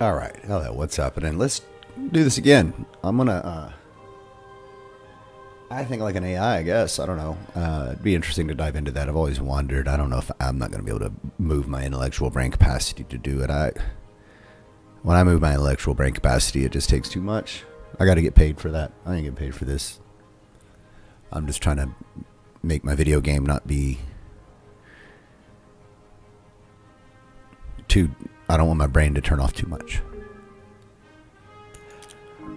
All right. Hello, what's happening? Let's do this again. I'm gonna. I think like an AI, I guess. I don't know. It'd be interesting to dive into that. I've always wondered. I don't know if I'm not gonna be able to move my intellectual brain capacity to do it. When I move my intellectual brain capacity, it just takes too much. I got to get paid for that. I ain't getting paid for this. I'm just trying to make my video game not be too. I don't want my brain to turn off too much.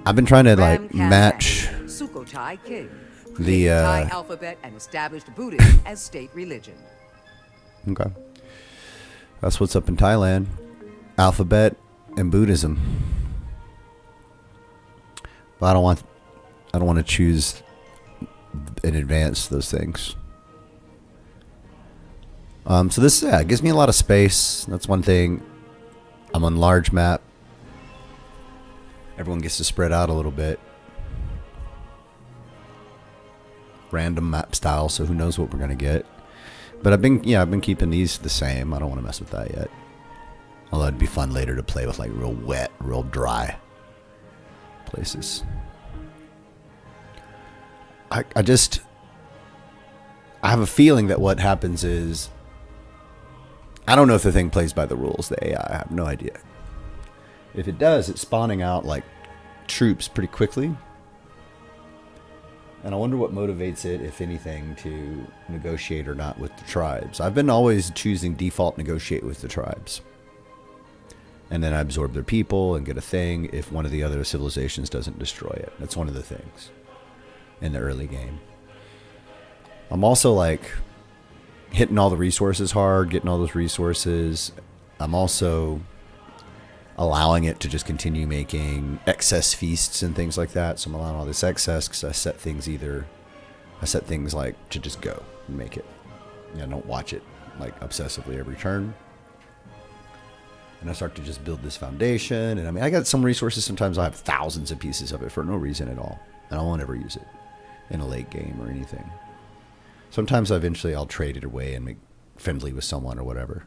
I've been trying to like match Sukhothai king, the Thai alphabet and established Buddhism as state religion. Okay, that's what's up in Thailand. Alphabet and Buddhism. But I don't want to choose in advance those things. So this gives me a lot of space. That's one thing. I'm on large map. Everyone gets to spread out a little bit. Random map style, so who knows what we're gonna get. But I've been keeping these the same. I don't want to mess with that yet. Although it'd be fun later to play with like real wet, real dry places. I have a feeling that what happens is, I don't know if the thing plays by the rules, the AI. I have no idea. If it does, it's spawning out like troops pretty quickly. And I wonder what motivates it, if anything, to negotiate or not with the tribes. I've been always choosing default negotiate with the tribes. And then I absorb their people and get a thing if one of the other civilizations doesn't destroy it. That's one of the things in the early game. I'm also like hitting all the resources hard, getting all those resources. I'm also allowing it to just continue making excess feasts and things like that. So I'm allowing all this excess because I set things like to just go and make it. I don't watch it like obsessively every turn. And I start to just build this foundation. And I mean, I got some resources. Sometimes I have thousands of pieces of it for no reason at all. And I won't ever use it in a late game or anything. Sometimes eventually I'll trade it away and make friendly with someone or whatever.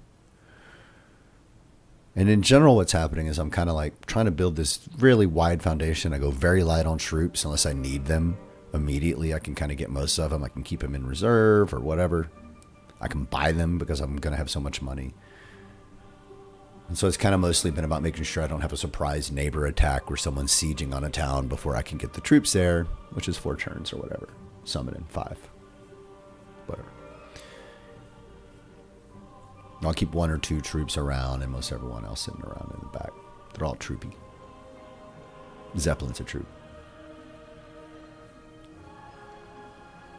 And in general, what's happening is I'm kind of like trying to build this really wide foundation. I go very light on troops unless I need them immediately. I can kind of get most of them. I can keep them in reserve or whatever. I can buy them because I'm going to have so much money. And so it's kind of mostly been about making sure I don't have a surprise neighbor attack where someone's sieging on a town before I can get the troops there, which is 4 turns or whatever. Summon in 5. Whatever. I'll keep 1 or 2 troops around and most everyone else sitting around in the back. They're all troopy. Zeppelin's a troop.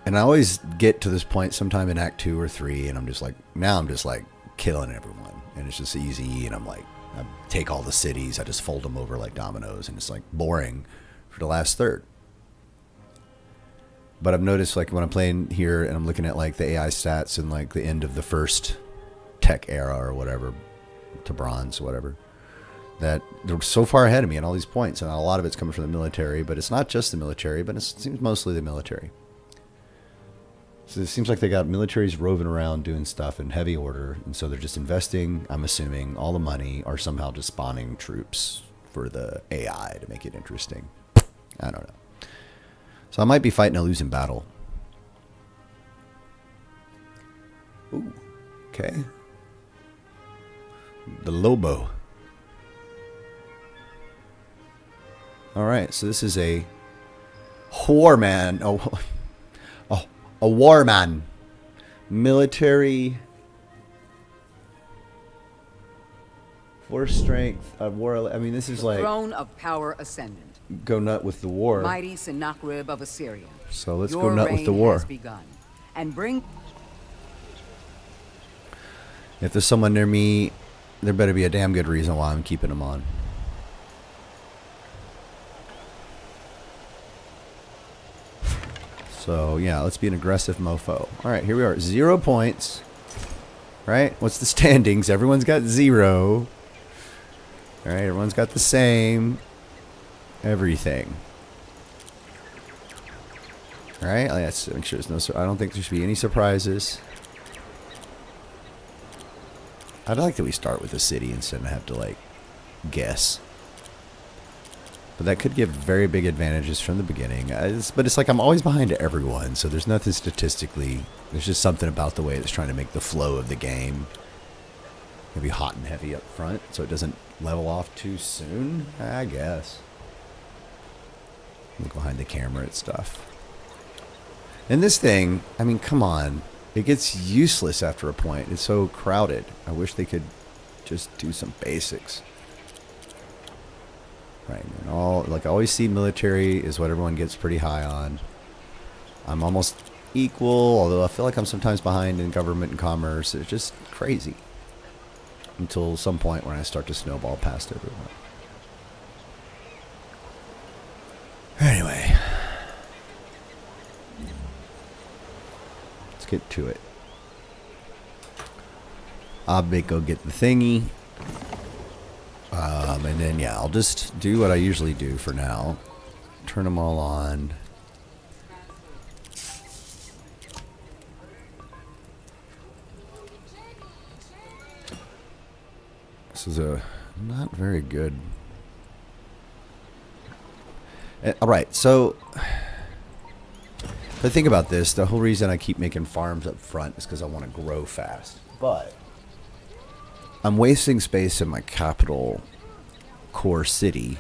And I always get to this point sometime in Act 2 or 3 and I'm just like killing everyone. And it's just easy, and I take all the cities, I just fold them over like dominoes, and it's like boring for the last third. But I've noticed like when I'm playing here and I'm looking at like the AI stats and like the end of the first tech era or whatever, to bronze, whatever, that they're so far ahead of me in all these points, and a lot of it's coming from the military, but it's not just the military, but it seems mostly the military. So it seems like they got militaries roving around doing stuff in heavy order, and so they're just investing, I'm assuming, all the money, or somehow just spawning troops for the AI to make it interesting. I don't know. So I might be fighting a losing battle. Ooh, okay. The Lobo. Alright, so this is a Warman. A warman. Military. Force strength. War. I mean, this is like. Throne of power ascendant. Go nut with the war. Mighty Sennacherib of Assyria. So let's go nut with the war. Has begun. And bring. If there's someone near me, there better be a damn good reason why I'm keeping them on. So, yeah, let's be an aggressive mofo. All right, here we are. 0 points. Right? What's the standings? Everyone's got 0. All right, everyone's got the same. Everything. All right, let's make sure there's no... I don't think there should be any surprises. I'd like that we start with a city instead of have to, like, guess. But that could give very big advantages from the beginning. But it's like I'm always behind everyone, so there's nothing statistically. There's just something about the way it's trying to make the flow of the game maybe hot and heavy up front, so it doesn't level off too soon, I guess. Look behind the camera at stuff. And this thing, I mean, come on. It gets useless after a point. It's so crowded. I wish they could just do some basics. Right, and I always see military is what everyone gets pretty high on. I'm almost equal, although I feel like I'm sometimes behind in government and commerce. It's just crazy. Until some point when I start to snowball past everyone. Anyway. Let's get to it. I'll go get the thingy. And then, yeah, I'll just do what I usually do for now. Turn them all on. This is a not very good... Alright, so... If I think about this, the whole reason I keep making farms up front is because I want to grow fast. But... I'm wasting space in my capital core city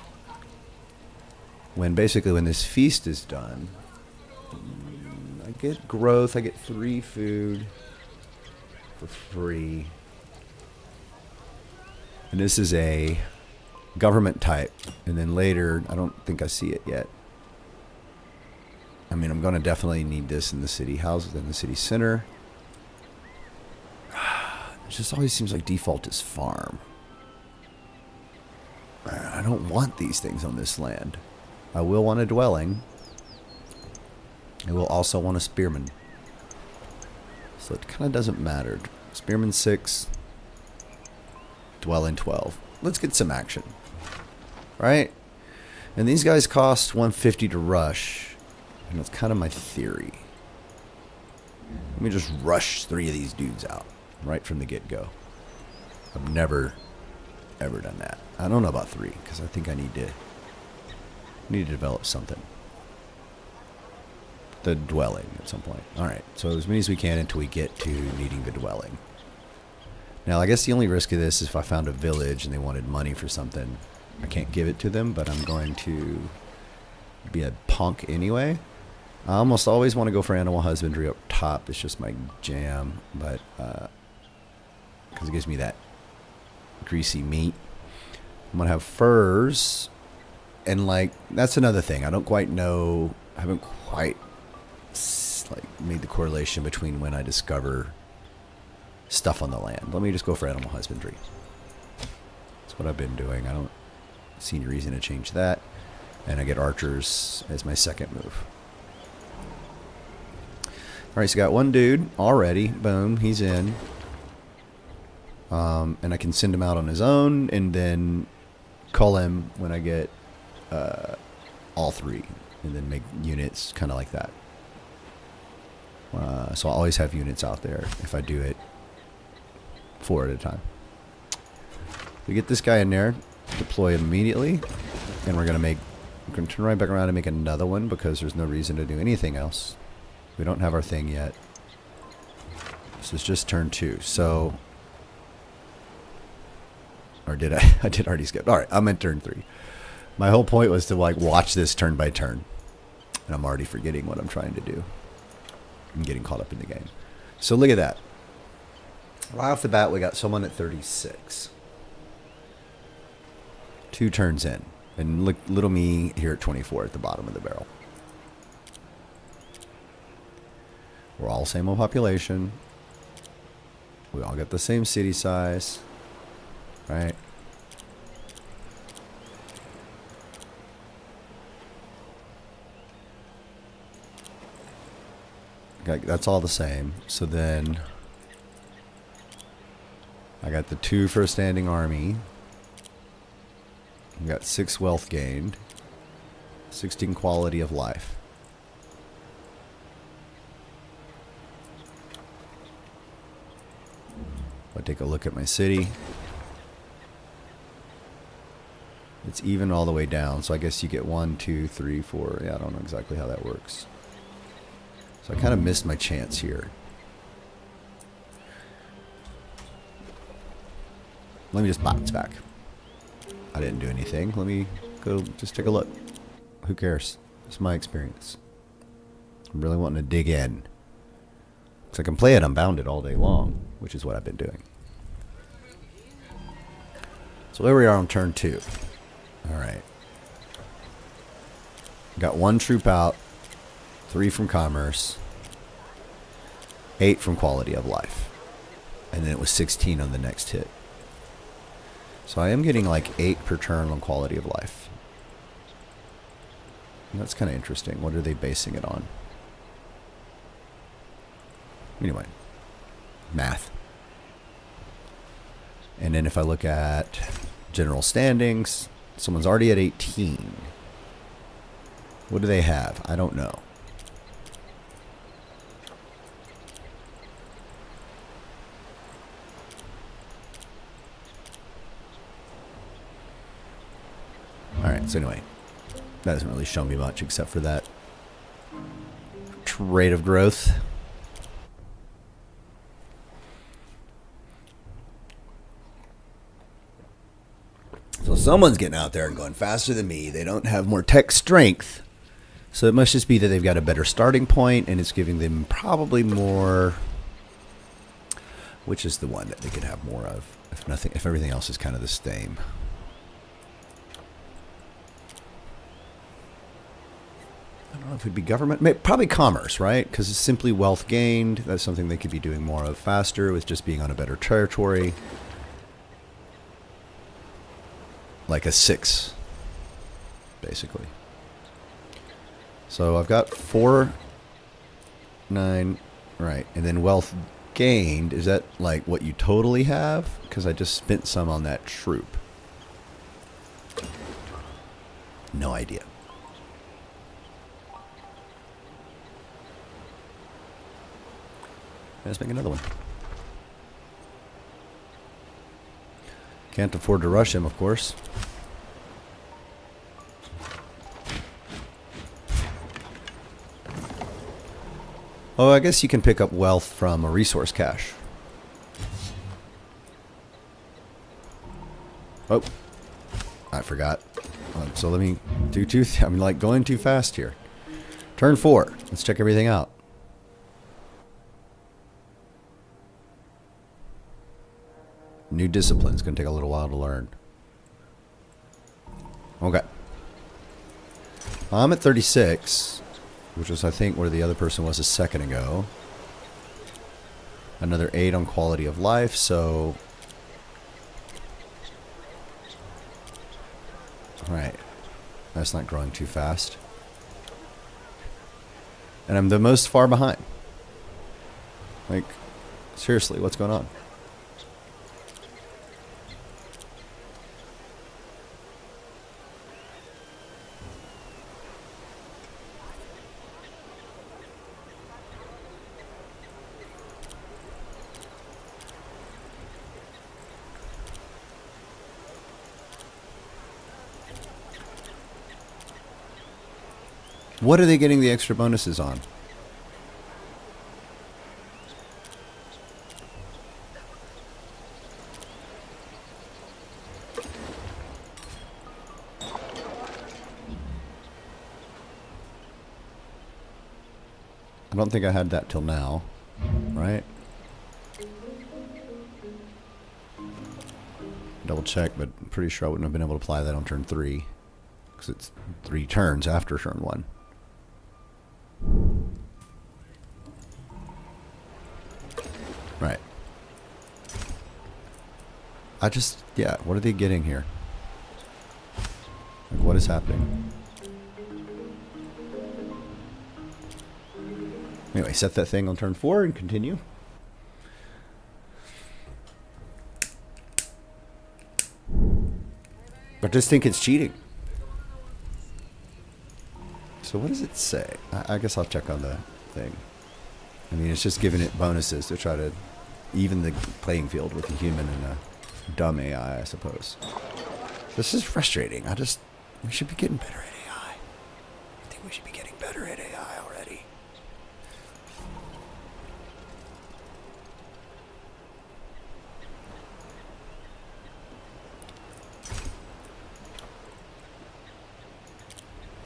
when basically when this feast is done, I get growth, I get 3 food for free. And this is a government type. And then later, I don't think I see it yet. I mean, I'm going to definitely need this in the city houses, in the city center. It just always seems like default is farm. I don't want these things on this land. I will want a dwelling. I will also want a spearman. So it kind of doesn't matter. Spearman 6. Dwelling 12. Let's get some action. Right? And these guys cost 150 to rush. And that's kind of my theory. Let me just rush 3 of these dudes out. Right from the get-go. I've never, ever done that. I don't know about 3, because I think I need to develop something. The dwelling at some point. Alright, so as many as we can until we get to needing the dwelling. Now, I guess the only risk of this is if I found a village and they wanted money for something. I can't give it to them, but I'm going to be a punk anyway. I almost always want to go for animal husbandry up top. It's just my jam, but because it gives me that greasy meat. I'm going to have furs, and like, that's another thing. I don't quite know, I haven't quite like made the correlation between when I discover stuff on the land. Let me just go for animal husbandry. That's what I've been doing. I don't see any reason to change that. And I get archers as my second move. Alright, so I got one dude already. Boom, he's in. And I can send him out on his own and then call him when I get all 3. And then make units kind of like that. So I'll always have units out there if I do it 4 at a time. We get this guy in there, deploy him immediately, and we're going to turn right back around and make another one because there's no reason to do anything else. We don't have our thing yet. This is just turn 2. So, or did I? I did already skip. All right, I'm at turn 3. My whole point was to like watch this turn by turn, and I'm already forgetting what I'm trying to do. I'm getting caught up in the game. So look at that. Right off the bat, we got someone at 36. 2 turns in. And look, little me here at 24 at the bottom of the barrel. We're all same old population. We all got the same city size. Right? That's all the same. So then I got the 2 for a standing army. We got 6 wealth gained. 16 quality of life. I'll take a look at my city. It's even all the way down, so I guess you get 1, 2, 3, 4. Yeah, I don't know exactly how that works. So I kind of missed my chance here. Let me just bounce back. I didn't do anything. Let me go just take a look. Who cares? It's my experience. I'm really wanting to dig in. Because I can play it unbounded all day long, which is what I've been doing. So there we are on turn 2. Alright. Got 1 troop out, 3 from commerce, 8 from quality of life. And then it was 16 on the next hit. So I am getting like 8 per turn on quality of life. And that's kind of interesting. What are they basing it on? Anyway, math. And then if I look at general standings, someone's already at 18. What do they have? I don't know. Alright, so anyway, that doesn't really show me much except for that rate of growth. So someone's getting out there and going faster than me. They don't have more tech strength. So it must just be that they've got a better starting point and it's giving them probably more. Which is the one that they could have more of if everything else is kind of the same. I don't know if it'd be government, probably commerce, right? Because it's simply wealth gained. That's something they could be doing more of faster with just being on a better territory. Like a 6, basically. So I've got 4, 9, right. And then wealth gained, is that like what you totally have? Because I just spent some on that troop. No idea. Let's make another one. Can't afford to rush him, of course. Oh, I guess you can pick up wealth from a resource cache. Oh, I forgot. So let me do I'm like going too fast here. Turn 4. Let's check everything out. New discipline is going to take a little while to learn. Okay. I'm at 36, which was, I think, where the other person was a second ago. Another 8 on quality of life, so... Alright. That's not growing too fast. And I'm the most far behind. Like, seriously, what's going on? What are they getting the extra bonuses on? I don't think I had that till now, right? Double check, but I'm pretty sure I wouldn't have been able to apply that on turn 3. Because it's 3 turns after turn 1. Right. Yeah, what are they getting here? Like, what is happening? Anyway, set that thing on turn 4 and continue. I just think it's cheating. So what does it say? I guess I'll check on the thing. I mean, it's just giving it bonuses to try to even the playing field with a human and a dumb AI, I suppose. This is frustrating. We should be getting better at AI. I think we should be getting better at AI already.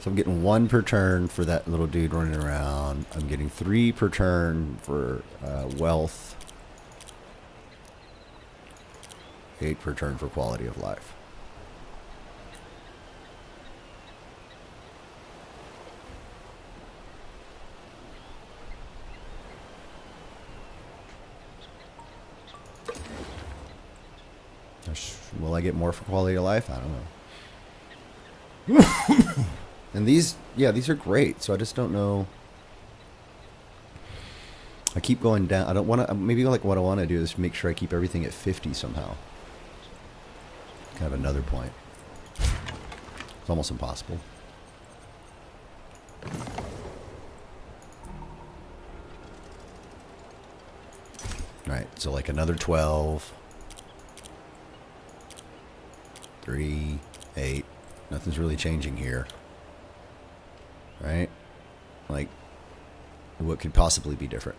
So I'm getting 1 per turn for that little dude running around. I'm getting 3 per turn for wealth. 8 per turn for quality of life. Will I get more for quality of life? I don't know. And these are great. So I just don't know. I keep going down. I don't want to. Maybe like what I want to do is make sure I keep everything at 50 somehow. Kind of another point. It's almost impossible. Right. So like another 12. 3, 8. Nothing's really changing here. Right? Like, what could possibly be different?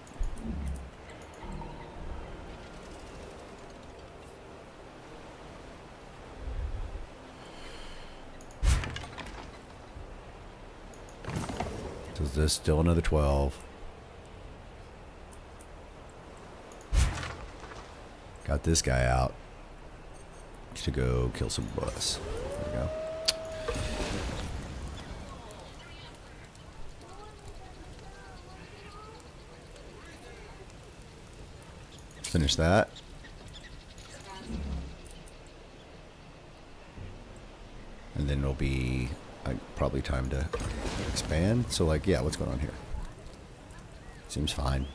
So is this still another 12? Got this guy out to go kill some boss. There we go. Finish that. And then it'll be probably time to expand. So like, yeah, what's going on here? Seems fine.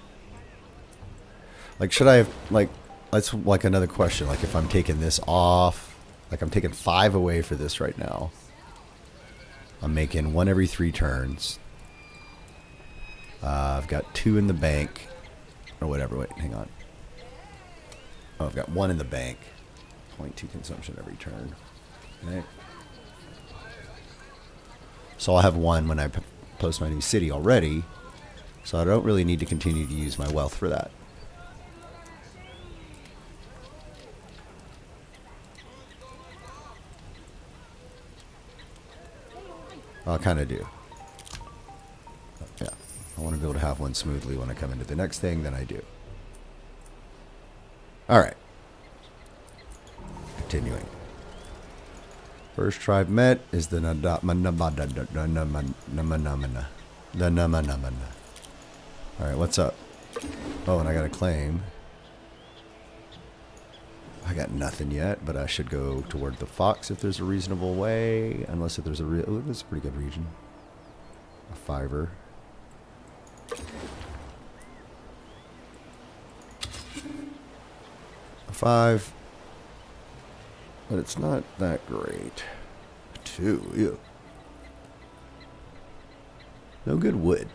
Like, should I have, like, that's like another question. Like, if I'm taking this off, like I'm taking 5 away for this right now. I'm making 1 every 3 turns. I've got 2 in the bank. Or whatever, wait, hang on. Oh, I've got 1 in the bank. 0.2 consumption every turn. Right. So I'll have 1 when I post my new city already. So I don't really need to continue to use my wealth for that. I kind of do. Yeah. I want to be able to have 1 smoothly when I come into the next thing, then I do. Alright. Continuing. First tribe met is the Namanamana. Alright, what's up? Oh, and I got a claim. I got nothing yet, but I should go toward the Fox if there's a reasonable way. Unless if there's a real... Oh, this is a pretty good region. A 5-er. A 5. But it's not that great. 2, ew. No good wood.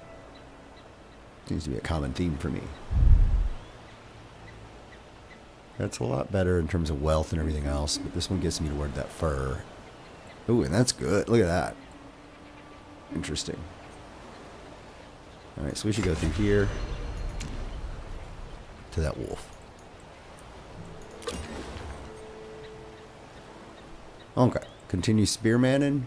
Seems to be a common theme for me. That's a lot better in terms of wealth and everything else, but this one gets me toward that fur. Ooh, and that's good. Look at that. Interesting. Alright, so we should go through here to that wolf. Okay. Continue spearmanning.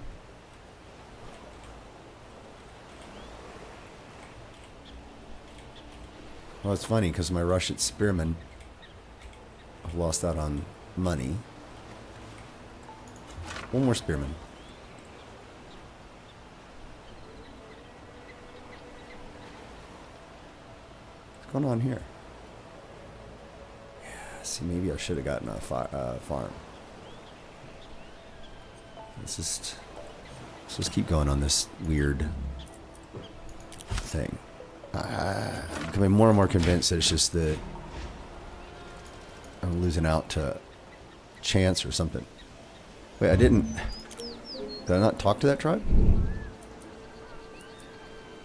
Well, it's funny because my rush at spearman, I've lost out on money. 1 more spearman. What's going on here? Yeah, see, maybe I should have gotten a farm. Let's just keep going on this weird thing. I'm becoming more and more convinced that it's just that I'm losing out to chance or something. Wait, did I not talk to that tribe?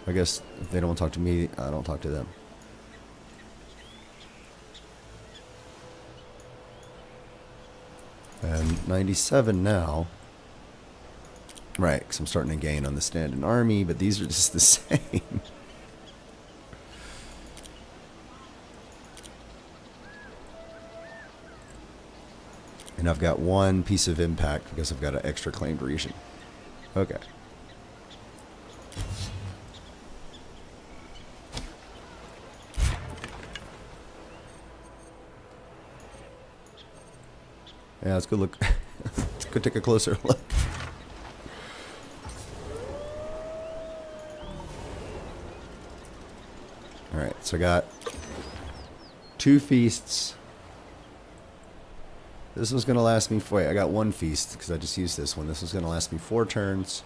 I guess if they don't want to talk to me, I don't talk to them. And 97 now. Right, because I'm starting to gain on the standing army, but these are just the same. And I've got one piece of impact because I've got an extra claimed region. Okay. Yeah, let's go look. Let's go take a closer look. Alright, so I got 2 feasts. This was going to last me... Wait, I got 1 feast because I just used this one. This was going to last me 4 turns.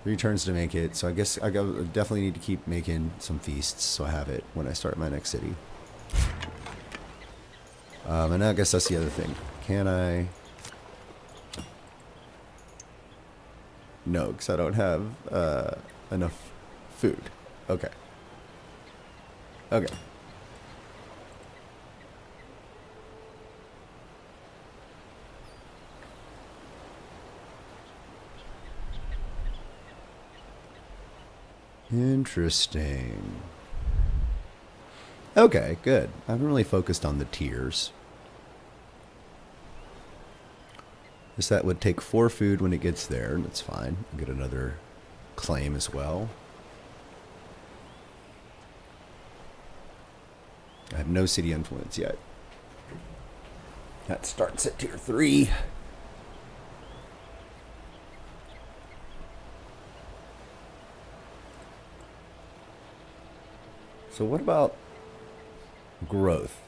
3 turns to make it. So I guess I definitely need to keep making some feasts so I have it when I start my next city. And I guess that's the other thing. Can I... No, because I don't have enough food. Okay. Okay. Interesting. Okay, good. I haven't really focused on the tiers. Guess that would take 4 food when it gets there, and that's fine. I'll get another claim as well. I have no city influence yet. That starts at tier 3. So what about growth?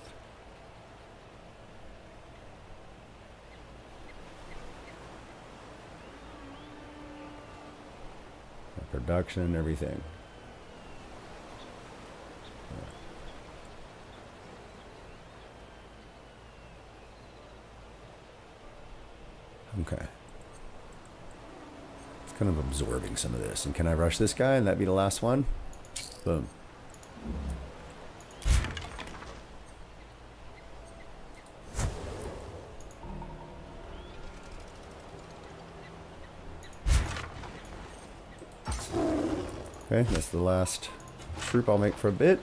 Production, everything. Okay. It's kind of absorbing some of this. And can I rush this guy and that be the last one? Boom. Okay, that's the last troop I'll make for a bit.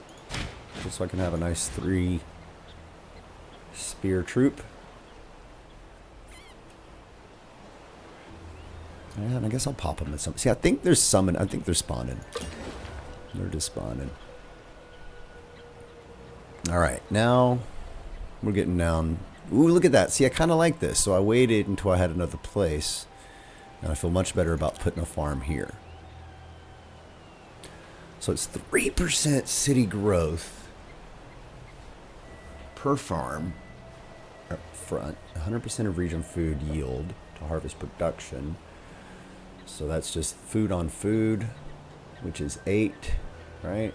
Just so I can have a nice 3 spear troop. And I guess I'll pop them at some... See, I think they're summoned. I think they're spawning. They're just spawning. Alright, now we're getting down... Ooh, look at that. See, I kind of like this. So I waited until I had another place. And I feel much better about putting a farm here. So it's 3% city growth per farm up front. 100% of region food yield to harvest production. So that's just food on food, which is 8, right?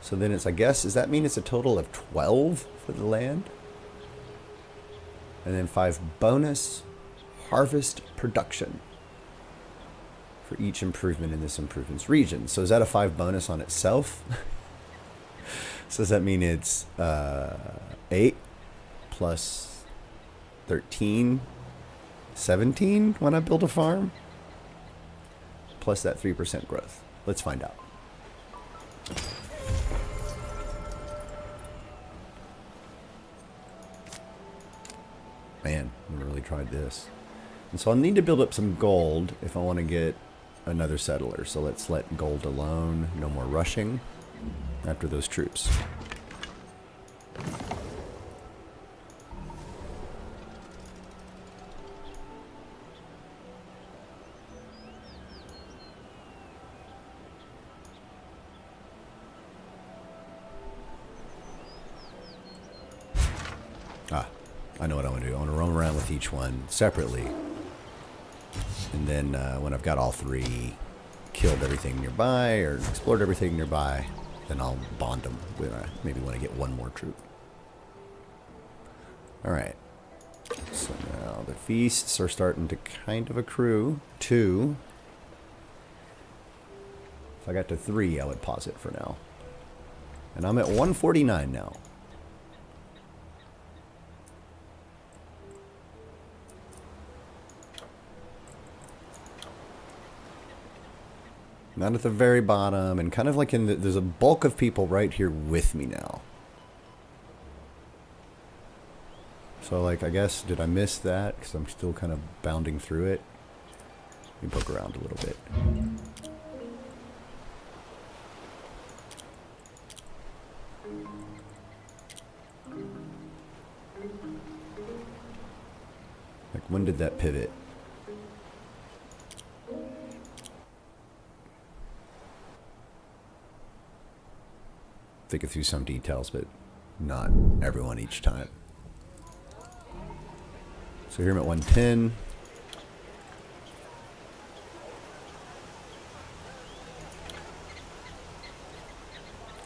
So then it's, I guess, does that mean it's a total of 12 for the land? And then 5 bonus harvest production for each improvement in this improvement's region. So is that a 5 bonus on itself? So does that mean it's 8 plus 13, 17 when I build a farm? Plus that 3% growth. Let's find out. Man, I really tried this. And so I'll need to build up some gold if I want to get another settler. So let's let gold alone. No more rushing after those troops. I know what I want to do. I want to roam around with each one separately. And then when I've got all 3, killed everything nearby or explored everything nearby, then I'll bond them. Maybe when I get 1 more troop. Alright. So now the feasts are starting to kind of accrue. 2. If I got to 3, I would pause it for now. And I'm at 149 now. Not at the very bottom, and kind of like in the, there's a bulk of people right here with me now. So like, I guess, did I miss that? Because I'm still kind of bounding through it. Let me poke around a little bit. Like, when did that pivot? Thinking through some details, but not everyone each time. So here I'm at 110.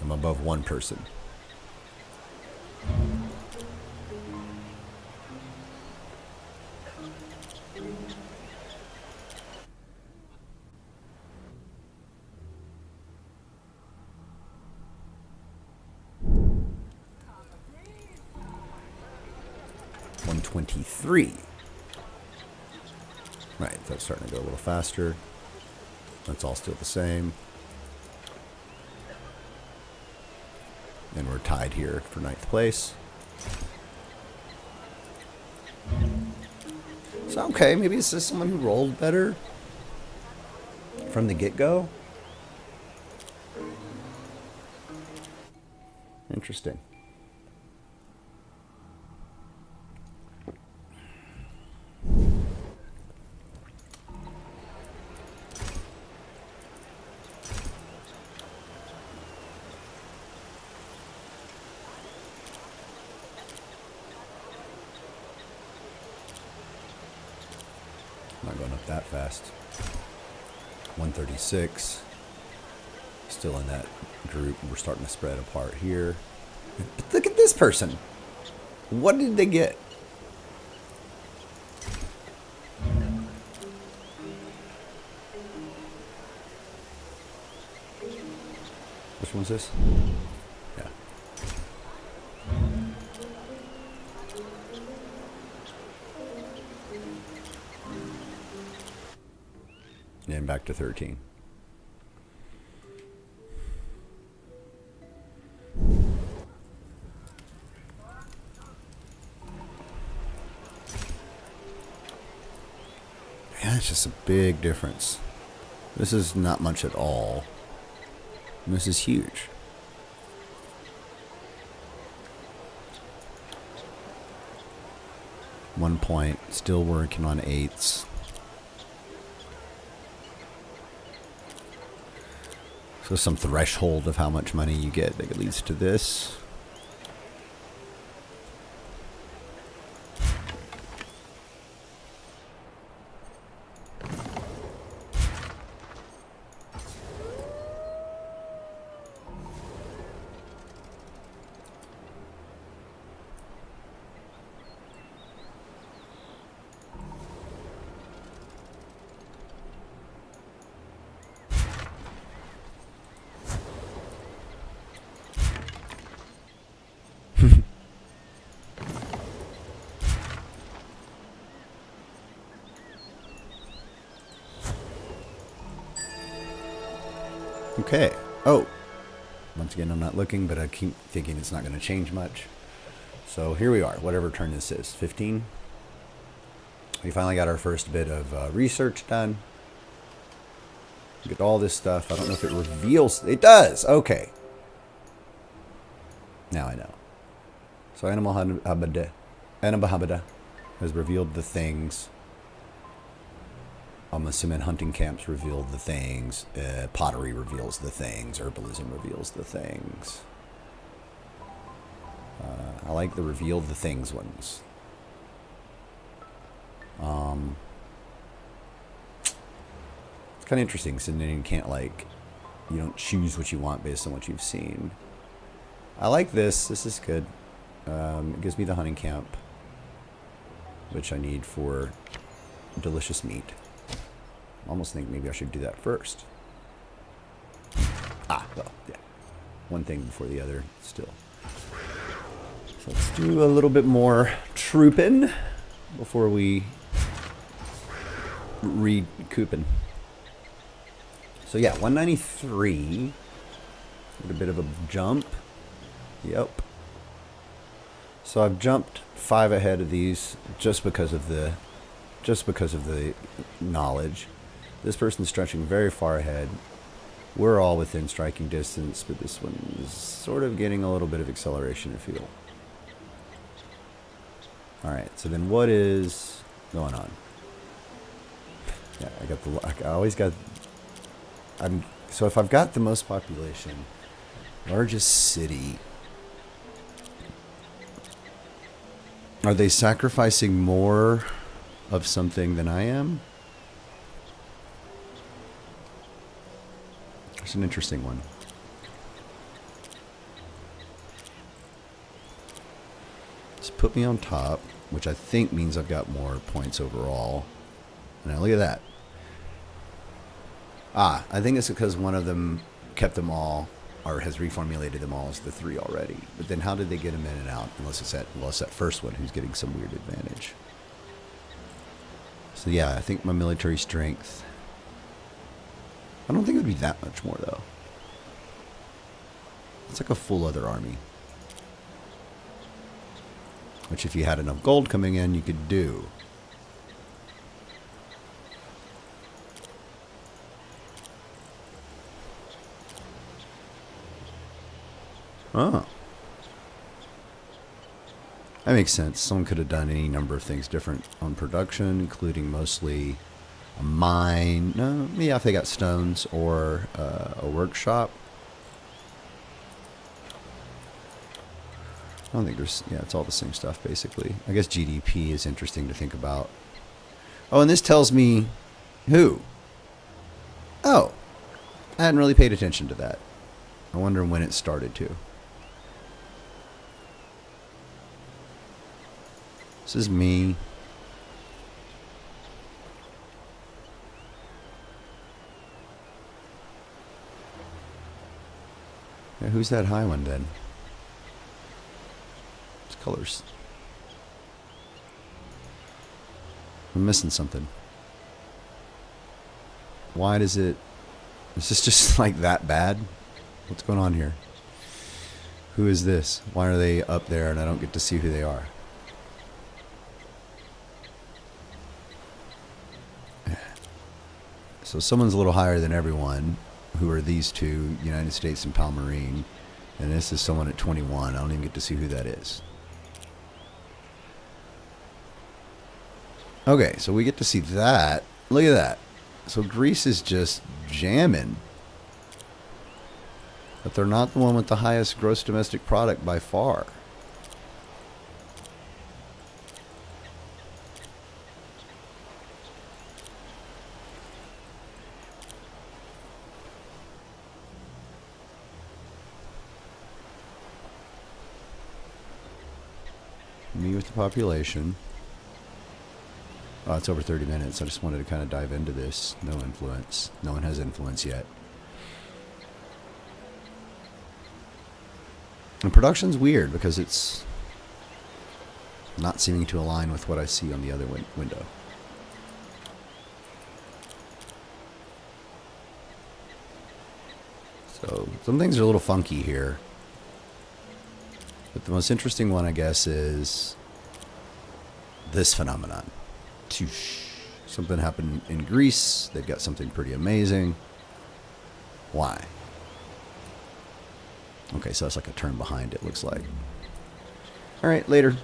I'm above one person. $123. Right, that's starting to go a little faster. That's all still the same. And we're tied here for 9th place. So, okay, maybe it's just someone who rolled better from the get-go. Interesting. Not going up that fast. 136. Still in that group. We're starting to spread apart here. But look at this person. What did they get? Which one's this? Yeah. And back to 13. Yeah, it's just a big difference. This is not much at all. And this is huge. One point, still working on 8s. So some threshold of how much money you get that leads to this. Okay. Oh. Once again, I'm not looking, but I keep thinking it's not going to change much. So here we are, whatever turn this is. 15. We finally got our first bit of research done. Get all this stuff. I don't know if it reveals. It does. Okay. Now I know. So Animal Habada has revealed the things. I'm assuming hunting camps revealed the things. Pottery reveals the things. Herbalism reveals the things. I like the reveal the things ones. It's kind of interesting, so then you can't like, you don't choose what you want based on what you've seen. I like this. This is good. It gives me the hunting camp, which I need for delicious meat. I almost think maybe I should do that first. Ah, well, yeah. One thing before the other, still. So let's do a little bit more trooping before we recouping. So yeah, 193. With a bit of a jump. Yep. So I've jumped 5 ahead of these just because of the knowledge. This person's stretching very far ahead. We're all within striking distance, but this one is sort of getting a little bit of acceleration, I feel. Alright, so then what is going on? Yeah, so if I've got the most population, largest city, are they sacrificing more of something than I am? It's an interesting one. Let's put me on top, which I think means I've got more points overall. Now look at that. I think it's because one of them kept them all, or has reformulated them all as the 3 already. But then how did they get them in and out? Unless it's that first one who's getting some weird advantage. So yeah, I think my military strength, I don't think it would be that much more though. It's like a full other army. Which if you had enough gold coming in, you could do. Oh. That makes sense. Someone could have done any number of things different on production, including mostly a mine. No, yeah, if they got stones or a workshop. I don't think there's... Yeah, it's all the same stuff, basically. I guess GDP is interesting to think about. Oh, and this tells me who? Oh. I hadn't really paid attention to that. I wonder when it started to. This is me. Yeah, who's that high one then? It's colors. I'm missing something. Why does it... Is this just like that bad? What's going on here? Who is this? Why are they up there and I don't get to see who they are? So someone's a little higher than everyone. Who are these two? United States and Palmarine. And this is someone at 21. I don't even get to see who that is. Okay, so we get to see that. Look at that. So Greece is just jamming. But they're not the one with the highest gross domestic product by far. Me with the population. Oh, it's over 30 minutes. I just wanted to kind of dive into this. No influence. No one has influence yet. And production's weird because it's not seeming to align with what I see on the other window. So some things are a little funky here. But the most interesting one, I guess, is this phenomenon. Something happened in Greece. They've got something pretty amazing. Why? Okay, so that's like a turn behind, it looks like. All right, later.